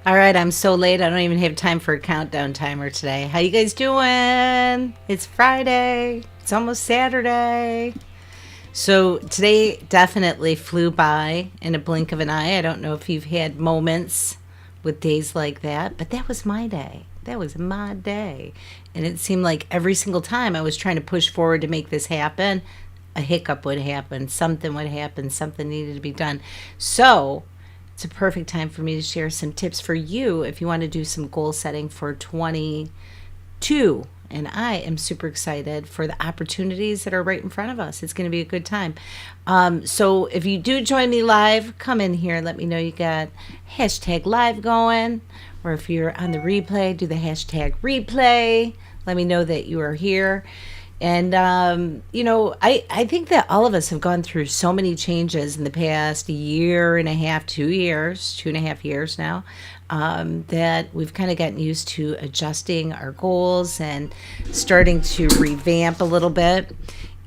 All right, I'm so late. I don't even have time for a countdown timer today. How you guys doing? It's Friday. It's almost Saturday. So today definitely flew by in a blink of an eye. I don't know if you've had moments with days like that, but that was my day. That was my day. And it seemed like every single time I was trying to push forward to make this happen, a hiccup would happen, something would happen, something needed to be done. So it's a perfect time for me to share some tips for you if you want to do some goal setting for 22. And I am super excited for the opportunities that are right in front of us. It's going to be a good time. So if you do join me live, come in here and let me know you got hashtag live going. Or if you're on the replay, do the hashtag replay. Let me know that you are here. And, I think that all of us have gone through so many changes in the past year and a half, 2 years, 2.5 years now, that we've kind of gotten used to adjusting our goals and starting to revamp a little bit.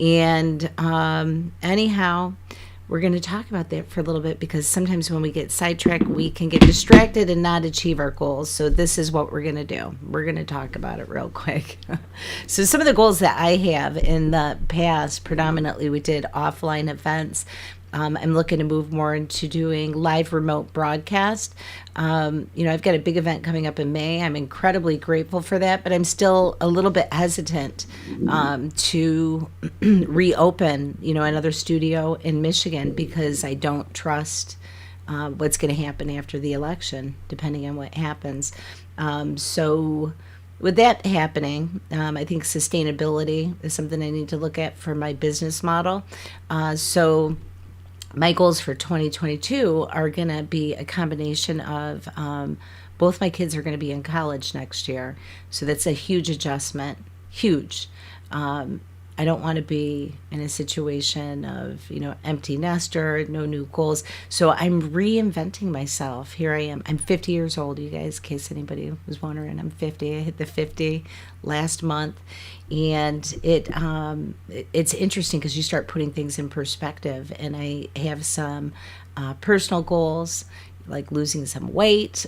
And anyhow, we're going to talk about that for a little bit because sometimes when we get sidetracked, we can get distracted and not achieve our goals. So this is what we're going to do. We're going to talk about it real quick. So some of the goals that I have in the past, predominantly we did offline events. I'm looking to move more into doing live remote broadcast. I've got a big event coming up in May. I'm incredibly grateful for that, but I'm still a little bit hesitant to reopen, another studio in Michigan because I don't trust what's going to happen after the election, depending on what happens. So with that happening, I think sustainability is something I need to look at for my business model. So my goals for 2022 are going to be a combination of both my kids are going to be in college next year. So that's a huge adjustment, huge. I don't want to be in a situation of, empty nester, no new goals. So I'm reinventing myself. Here I am. I'm 50 years old, you guys, in case anybody was wondering. I'm 50. I hit the 50 last month. And it's interesting because you start putting things in perspective. And I have some personal goals, like losing some weight,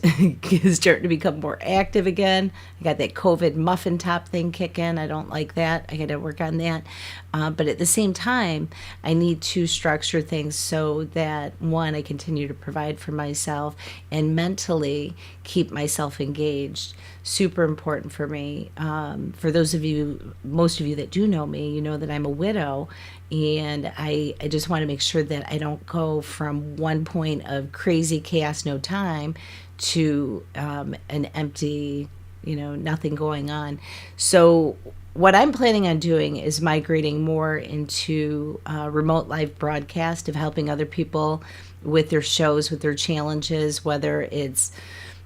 starting to become more active again. I got that COVID muffin top thing kicking. I don't like that. I got to work on that. But at the same time, I need to structure things so that, one, I continue to provide for myself and mentally keep myself engaged. Super important for me. For those of you, most of you that do know me, you know that I'm a widow. And I just want to make sure that I don't go from one point of crazy chaos, no time, to an empty, nothing going on. So what I'm planning on doing is migrating more into remote live broadcast of helping other people with their shows, with their challenges, whether it's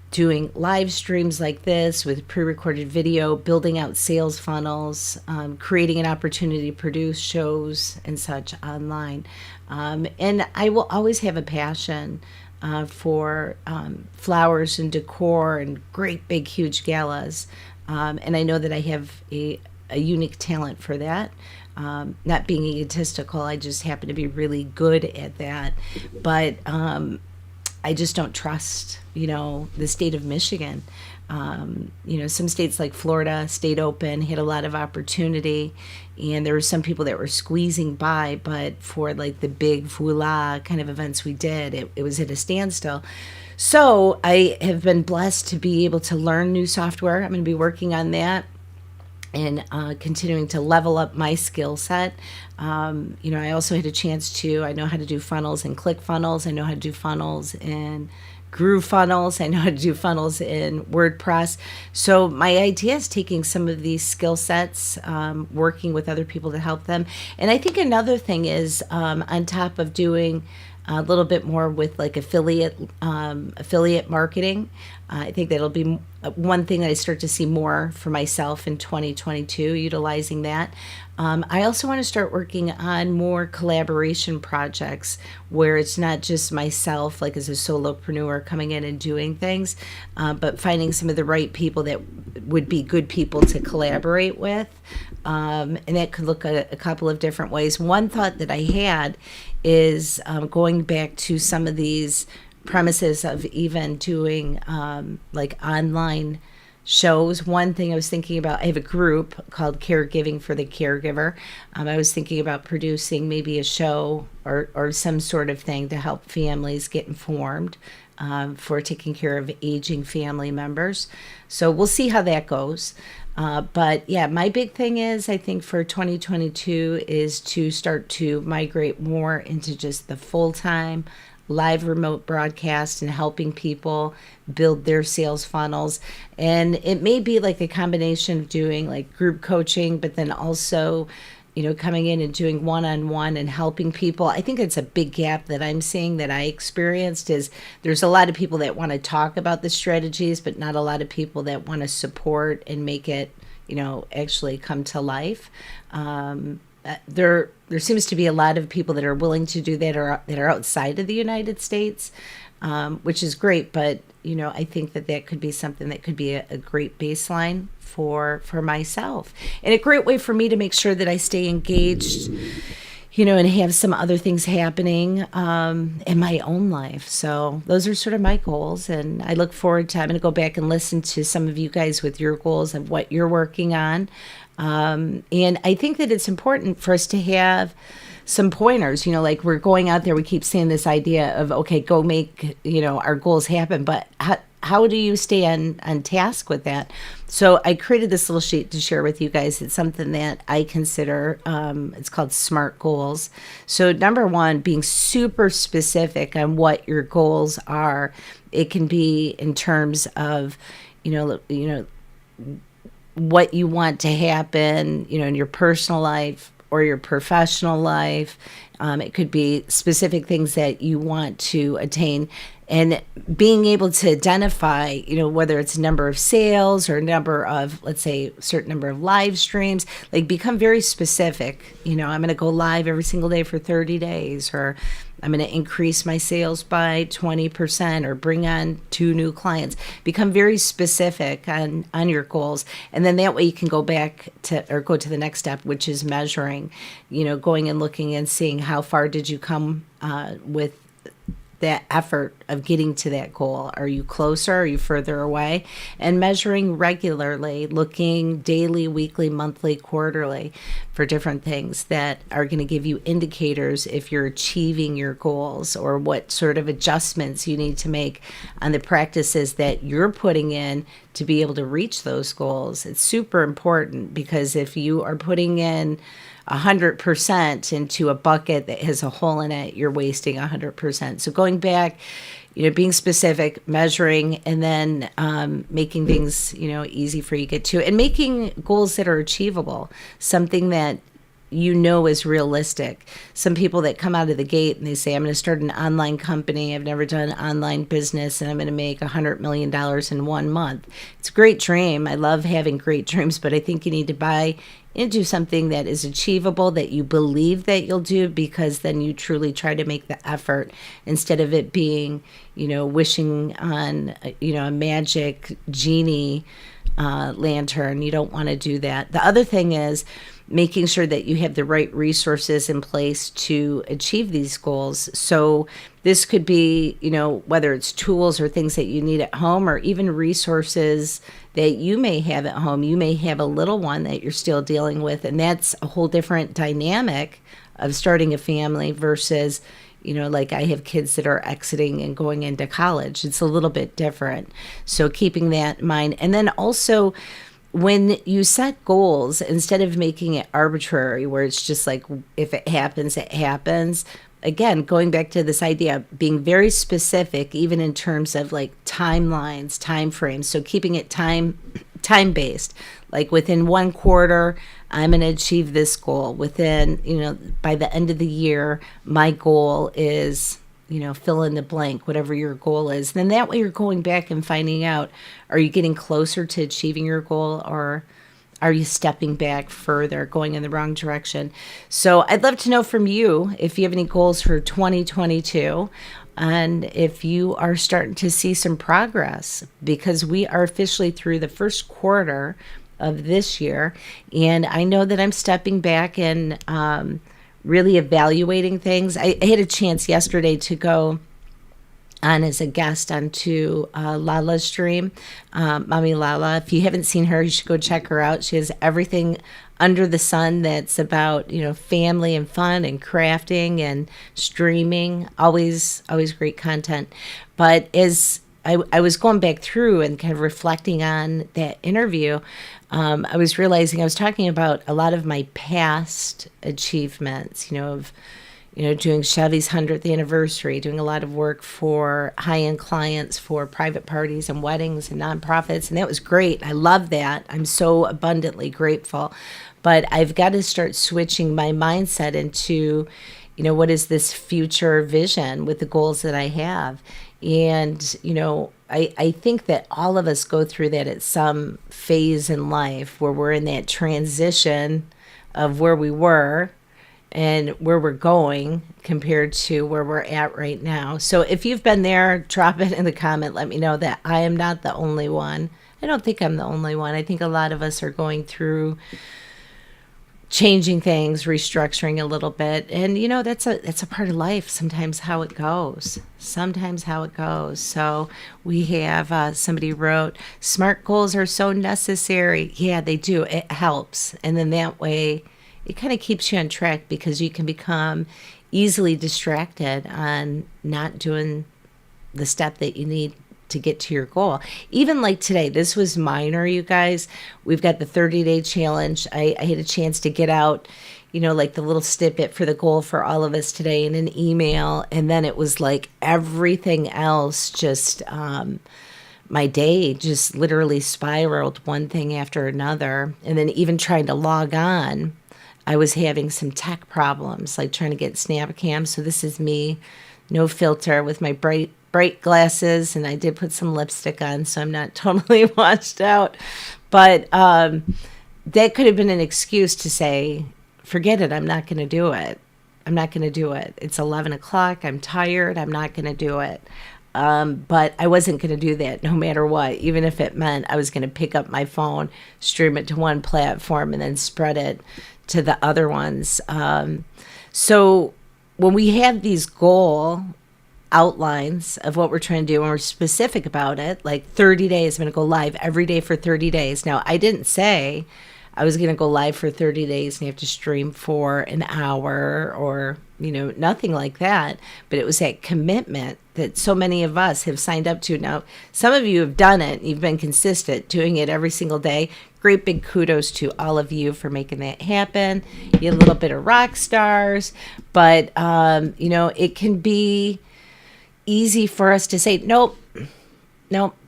doing live streams like this with pre-recorded video, building out sales funnels, creating an opportunity to produce shows and such online. And I will always have a passion for flowers and decor and great big huge galas. And I know that I have a unique talent for that. Not being egotistical, I just happen to be really good at that. But I just don't trust, the state of Michigan. Some states like Florida stayed open, had a lot of opportunity, and there were some people that were squeezing by, but for like the big voila kind of events we did, it was at a standstill. So I have been blessed to be able to learn new software. I'm going to be working on that and continuing to level up my skill set. I also had a chance I know how to do funnels and ClickFunnels. I know how to do funnels in GrooveFunnels. I know how to do funnels in WordPress. So my idea is taking some of these skill sets, working with other people to help them. And I think another thing is on top of doing a little bit more with like affiliate marketing. I think that'll be one thing that I start to see more for myself in 2022, utilizing that. I also want to start working on more collaboration projects where it's not just myself, like as a solopreneur coming in and doing things, but finding some of the right people that would be good people to collaborate with. And that could look a couple of different ways. One thought that I had is going back to some of these premises of even doing like online shows. One thing I was thinking about, I have a group called Caregiving for the Caregiver. I was thinking about producing maybe a show or some sort of thing to help families get informed for taking care of aging family members. So we'll see how that goes. But yeah, my big thing is, I think for 2022 is to start to migrate more into just the full-time live remote broadcast and helping people build their sales funnels. And it may be like a combination of doing like group coaching, but then also, coming in and doing one-on-one and helping people. I think it's a big gap that I'm seeing, that I experienced, is there's a lot of people that want to talk about the strategies, but not a lot of people that want to support and make it, actually come to life. There seems to be a lot of people that are willing to do that, or that are outside of the United States, which is great. But I think that could be something that could be a great baseline for myself, and a great way for me to make sure that I stay engaged, and have some other things happening in my own life. So those are sort of my goals, and I look forward to, I'm going to go back and listen to some of you guys with your goals and what you're working on. And I think that it's important for us to have some pointers, like we're going out there, we keep saying this idea of, okay, go make, our goals happen, but how do you stay on task with that? So I created this little sheet to share with you guys. It's something that I consider, it's called SMART goals. So number one, being super specific on what your goals are. It can be in terms of, what you want to happen, in your personal life or your professional life. It could be specific things that you want to attain, and being able to identify, whether it's a number of sales or a number of, let's say, a certain number of live streams, like become very specific. I'm going to go live every single day for 30 days, or I'm going to increase my sales by 20%, or bring on 2 new clients. Become very specific on your goals. And then that way you can go back to, or go to the next step, which is measuring, going and looking and seeing how far did you come with that effort of getting to that goal. Are you closer? Are you further away? And measuring regularly, looking daily, weekly, monthly, quarterly for different things that are going to give you indicators if you're achieving your goals, or what sort of adjustments you need to make on the practices that you're putting in to be able to reach those goals. It's super important, because if you are putting in 100% into a bucket that has a hole in it, you're wasting 100%. So going back, being specific, measuring, and then making things, easy for you to get to, and making goals that are achievable, something that is realistic. Some people that come out of the gate and they say, I'm going to start an online company. I've never done online business, and I'm going to make $100 million in 1 month. It's a great dream. I love having great dreams, but I think you need to buy into something that is achievable, that you believe that you'll do, because then you truly try to make the effort, instead of it being, wishing on, a magic genie lantern. You don't want to do that. The other thing is making sure that you have the right resources in place to achieve these goals. So this could be, whether it's tools or things that you need at home, or even resources that you may have at home. You may have a little one that you're still dealing with, and that's a whole different dynamic of starting a family versus, like I have kids that are exiting and going into college. It's a little bit different. So keeping that in mind. And then also, when you set goals, instead of making it arbitrary, where it's just like, if it happens, it happens. Again, going back to this idea of being very specific, even in terms of like timelines, time frames. So keeping it time-based, like within 1 quarter, I'm going to achieve this goal. Within, by the end of the year, my goal is, fill in the blank, whatever your goal is. Then that way you're going back and finding out, are you getting closer to achieving your goal, or are you stepping back further, going in the wrong direction? So I'd love to know from you if you have any goals for 2022, and if you are starting to see some progress, because we are officially through the first quarter of this year. And I know that I'm stepping back and really evaluating things. I had a chance yesterday to go on as a guest onto Lala's stream, Mommy Lala. If you haven't seen her, you should go check her out. She has everything under the sun that's about, family and fun and crafting and streaming. Always great content. But as I was going back through and kind of reflecting on that interview, I was realizing I was talking about a lot of my past achievements, of doing Chevy's 100th anniversary, doing a lot of work for high-end clients for private parties and weddings and nonprofits. And that was great. I love that. I'm so abundantly grateful. But I've got to start switching my mindset into, what is this future vision with the goals that I have? And, I think that all of us go through that at some phase in life where we're in that transition of where we were and where we're going compared to where we're at right now. So if you've been there, drop it in the comment. Let me know that I am not the only one. I don't think I'm the only one. I think a lot of us are going through changing things, restructuring a little bit. And, that's a part of life, sometimes how it goes. So we have somebody wrote, SMART goals are so necessary. Yeah, they do. It helps. And then that way, it kind of keeps you on track because you can become easily distracted on not doing the step that you need to get to your goal. Even like today, this was minor, you guys. We've got the 30-day challenge. I had a chance to get out, like the little snippet for the goal for all of us today in an email. And then it was like everything else just, my day just literally spiraled one thing after another. And then even trying to log on, I was having some tech problems, like trying to get SnapCam. So this is me, no filter, with my bright glasses, and I did put some lipstick on, so I'm not totally washed out. But that could have been an excuse to say, forget it, I'm not going to do it. It's 11 o'clock, I'm tired, I'm not going to do it. But I wasn't going to do that no matter what, even if it meant I was going to pick up my phone, stream it to one platform, and then spread it to the other ones. So when we have these goal outlines of what we're trying to do and we're specific about it, like 30 days, I'm going to go live every day for 30 days. Now, I didn't say I was going to go live for 30 days and you have to stream for an hour or, nothing like that. But it was that commitment that so many of us have signed up to. Now, some of you have done it. You've been consistent doing it every single day. Great big kudos to all of you for making that happen. You're a little bit of rock stars, but, it can be easy for us to say, nope,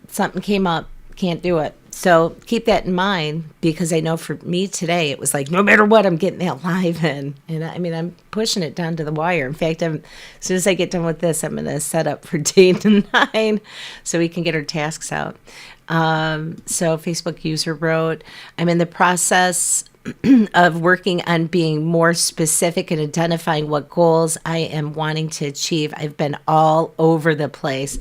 something came up, can't do it. So keep that in mind, because I know for me today, it was like, no matter what, I'm getting that live in. And I'm pushing it down to the wire. In fact, as soon as I get done with this, I'm going to set up for day 9 so we can get our tasks out. So Facebook user wrote, I'm in the process of working on being more specific and identifying what goals I am wanting to achieve. I've been all over the place.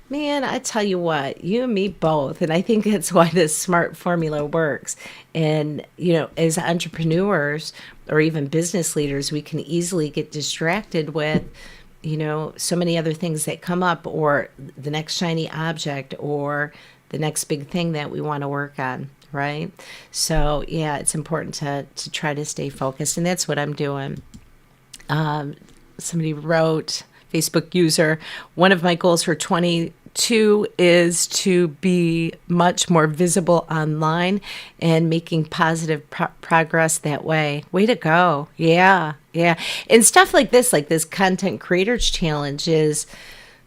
Man, I tell you what, you and me both. And I think that's why this SMART formula works. And, as entrepreneurs or even business leaders, we can easily get distracted with, so many other things that come up, or the next shiny object, or the next big thing that we want to work on, right? So, yeah, it's important to try to stay focused. And that's what I'm doing. Somebody wrote, Facebook user, one of my goals for 2022 is to be much more visible online and making positive progress that way. Way to go. Yeah. And stuff like this Content Creators Challenge is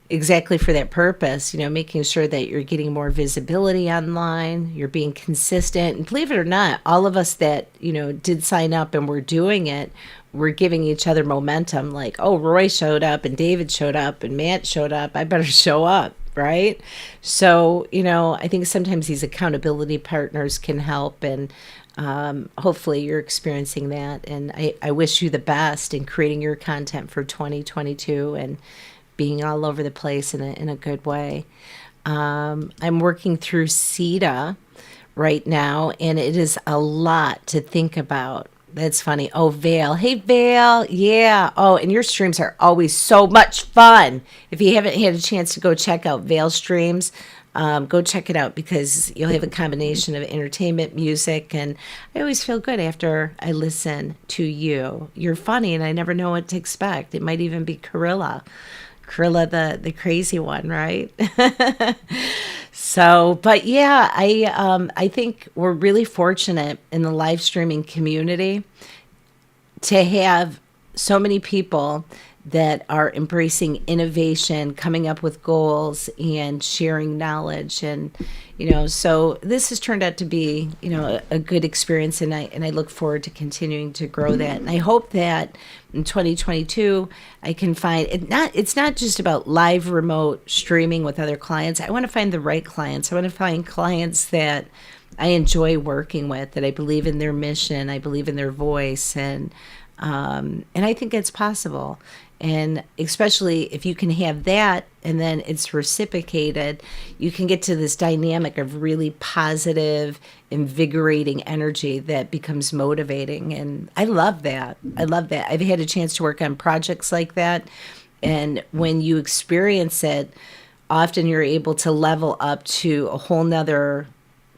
exactly for that purpose, making sure that you're getting more visibility online, you're being consistent. And believe it or not, all of us that, did sign up and we're doing it, we're giving each other momentum, like, oh, Roy showed up and David showed up and Matt showed up, I better show up, right? So, I think sometimes these accountability partners can help, and hopefully you're experiencing that. And I wish you the best in creating your content for 2022 and being all over the place in a good way. I'm working through CETA right now, and it is a lot to think about, That's funny. Oh, Vale. Hey, Vale. Yeah. Oh, and your streams are always so much fun. If you haven't had a chance to go check out Vale streams, go check it out because you'll have a combination of entertainment, music, and I always feel good after I listen to you. You're funny, and I never know what to expect. It might even be Carilla, the crazy one, right? So, but yeah, I think we're really fortunate in the live streaming community to have so many people that are embracing innovation, coming up with goals, and sharing knowledge. And so this has turned out to be a good experience, and I look forward to continuing to grow that. And I hope that in 2022 I can find it's not just about live remote streaming with other clients. I want to find the right clients. I want to find clients that I enjoy working with, that I believe in their mission, I believe in their voice, and I think it's possible. And especially if you can have that and then it's reciprocated, you can get to this dynamic of really positive, invigorating energy that becomes motivating. And I love that. I love that. I've had a chance to work on projects like that. And when you experience it, often you're able to level up to a whole nother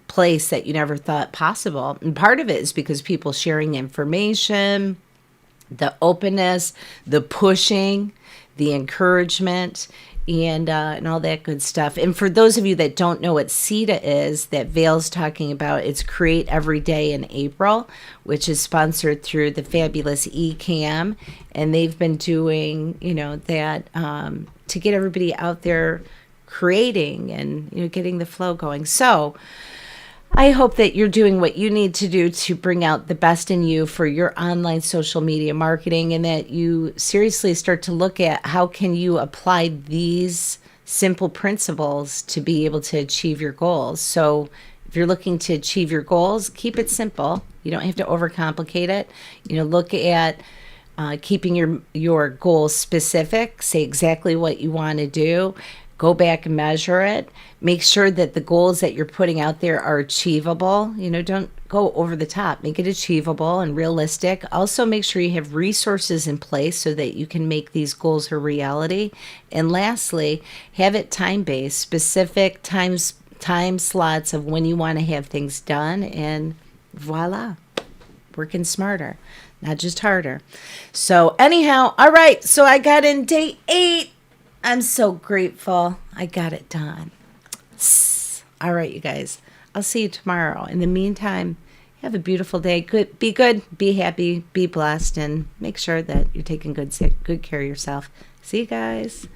place that you never thought possible. And part of it is because people sharing information, the openness, the pushing, the encouragement, and all that good stuff. And for those of you that don't know what CETA is, that Vale's talking about, it's Create Every Day in April, which is sponsored through the fabulous eCam, and they've been doing that to get everybody out there creating and getting the flow going. So I hope that you're doing what you need to do to bring out the best in you for your online social media marketing, and that you seriously start to look at how can you apply these simple principles to be able to achieve your goals. So if you're looking to achieve your goals, keep it simple. You don't have to overcomplicate it. Look at keeping your goals specific. Say exactly what you want to do. Go back and measure it. Make sure that the goals that you're putting out there are achievable. Don't go over the top. Make it achievable and realistic. Also, make sure you have resources in place so that you can make these goals a reality. And lastly, have it time-based, specific time slots of when you want to have things done. And voila, working smarter, not just harder. So anyhow, all right. So I got in day 8. I'm so grateful I got it done. All right, you guys. I'll see you tomorrow. In the meantime, have a beautiful day. Be good, be happy, be blessed, and make sure that you're taking good care of yourself. See you guys.